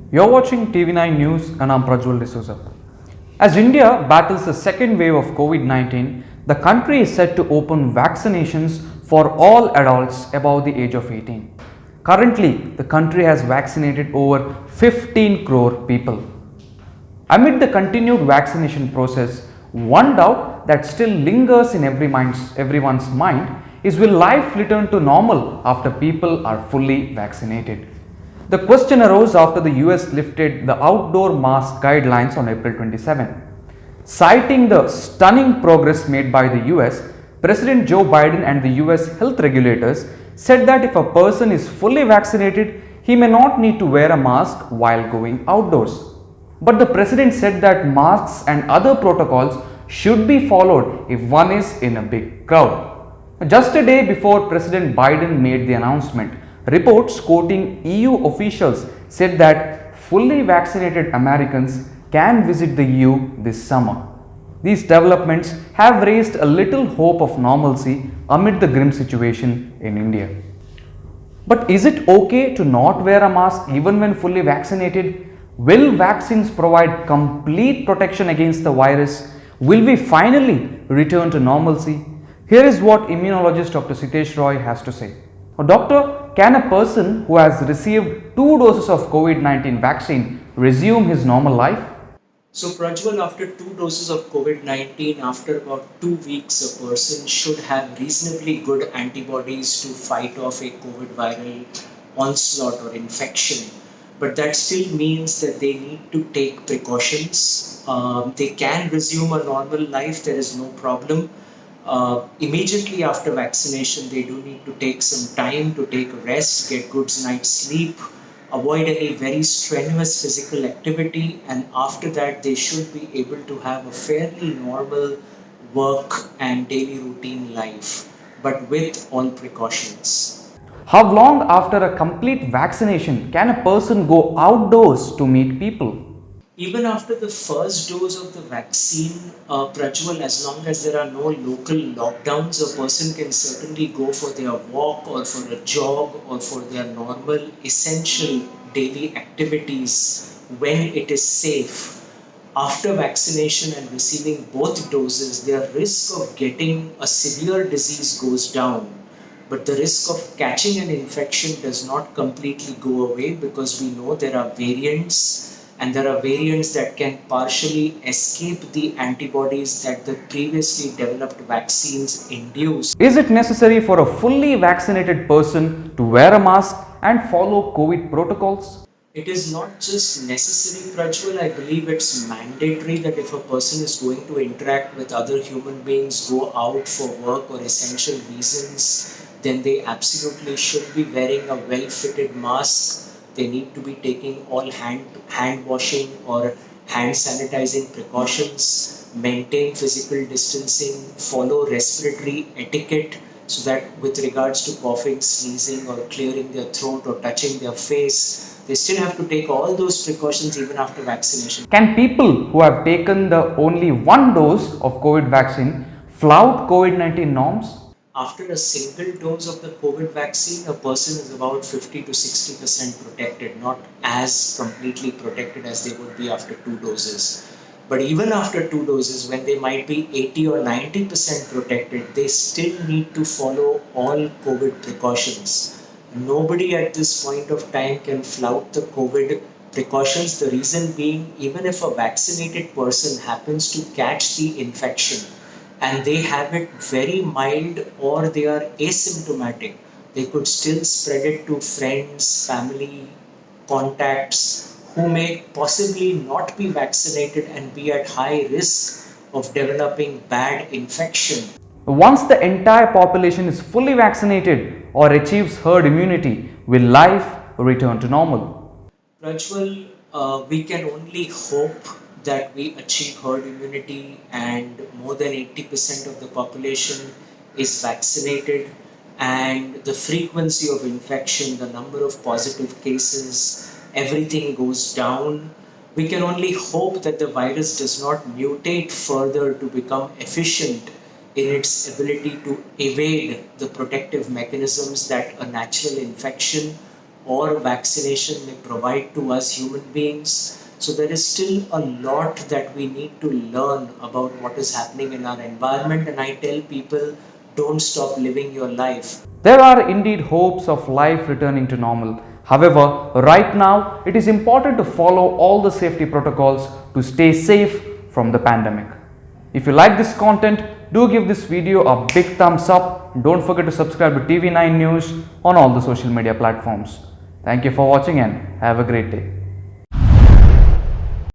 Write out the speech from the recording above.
You're watching TV9 News and I'm Prajwal D'Souza. As India battles the second wave of COVID 19, the country is set to open vaccinations for all adults above the age of 18. Currently, the country has vaccinated over 15 crore people. Amid the continued vaccination process, one doubt that still lingers in everyone's mind is, will life return to normal after people are fully vaccinated? The question arose after the US lifted the outdoor mask guidelines on April 27. Citing the stunning progress made by the US, President Joe Biden and the US health regulators said that if a person is fully vaccinated, he may not need to wear a mask while going outdoors. But the president said that masks and other protocols should be followed if one is in a big crowd. Just a day before President Biden made the announcement, reports quoting EU officials said that fully vaccinated Americans can visit the EU this summer. These developments have raised a little hope of normalcy amid the grim situation in India. But is it okay to not wear a mask even when fully vaccinated? Will vaccines provide complete protection against the virus? Will we finally return to normalcy? Here is what immunologist Dr. Sitesh Roy has to say. Doctor, can a person who has received 2 doses of COVID-19 vaccine resume his normal life? So, Prajwal, after 2 doses of COVID-19, after about 2 weeks, a person should have reasonably good antibodies to fight off a COVID viral onslaught or infection. But that still means that they need to take precautions. They can resume a normal life, there is no problem. Immediately after vaccination, they do need to take some time to take a rest, get good night's sleep, avoid any very strenuous physical activity, and after that they should be able to have a fairly normal work and daily routine life, but with all precautions. How long after a complete vaccination can a person go outdoors to meet people? Even after the first dose of the vaccine, Prajwal, as long as there are no local lockdowns, a person can certainly go for their walk or for a jog or for their normal essential daily activities when it is safe. After vaccination and receiving both doses, their risk of getting a severe disease goes down. But the risk of catching an infection does not completely go away, because we know there are variants, and there are variants that can partially escape the antibodies that the previously developed vaccines induce. Is it necessary for a fully vaccinated person to wear a mask and follow COVID protocols? It is not just necessary, Prajwal. I believe it's mandatory that if a person is going to interact with other human beings, go out for work or essential reasons, then they absolutely should be wearing a well-fitted mask. They need to be taking all hand washing or hand sanitizing precautions, maintain physical distancing, follow respiratory etiquette, so that with regards to coughing, sneezing, or clearing their throat or touching their face, they still have to take all those precautions even after vaccination. Can people who have taken the only one dose of COVID vaccine flout COVID-19 norms? After a single dose of the COVID vaccine, a person is about 50 to 60% protected, not as completely protected as they would be after 2 doses. But even after 2 doses, when they might be 80 or 90% protected, they still need to follow all COVID precautions. Nobody at this point of time can flout the COVID precautions. The reason being, even if a vaccinated person happens to catch the infection, and they have it very mild or they are asymptomatic, they could still spread it to friends, family, contacts who may possibly not be vaccinated and be at high risk of developing bad infection. Once the entire population is fully vaccinated or achieves herd immunity, will life return to normal? Prajwal, we can only hope that we achieve herd immunity and more than 80% of the population is vaccinated, and the frequency of infection, the number of positive cases, everything goes down. We can only hope that the virus does not mutate further to become efficient in its ability to evade the protective mechanisms that a natural infection or vaccination may provide to us human beings. So there is still a lot that we need to learn about what is happening in our environment, and I tell people, don't stop living your life. There are indeed hopes of life returning to normal. However, right now it is important to follow all the safety protocols to stay safe from the pandemic. If you like this content, do give this video a big thumbs up. Don't forget to subscribe to TV9 News on all the social media platforms. Thank you for watching and have a great day.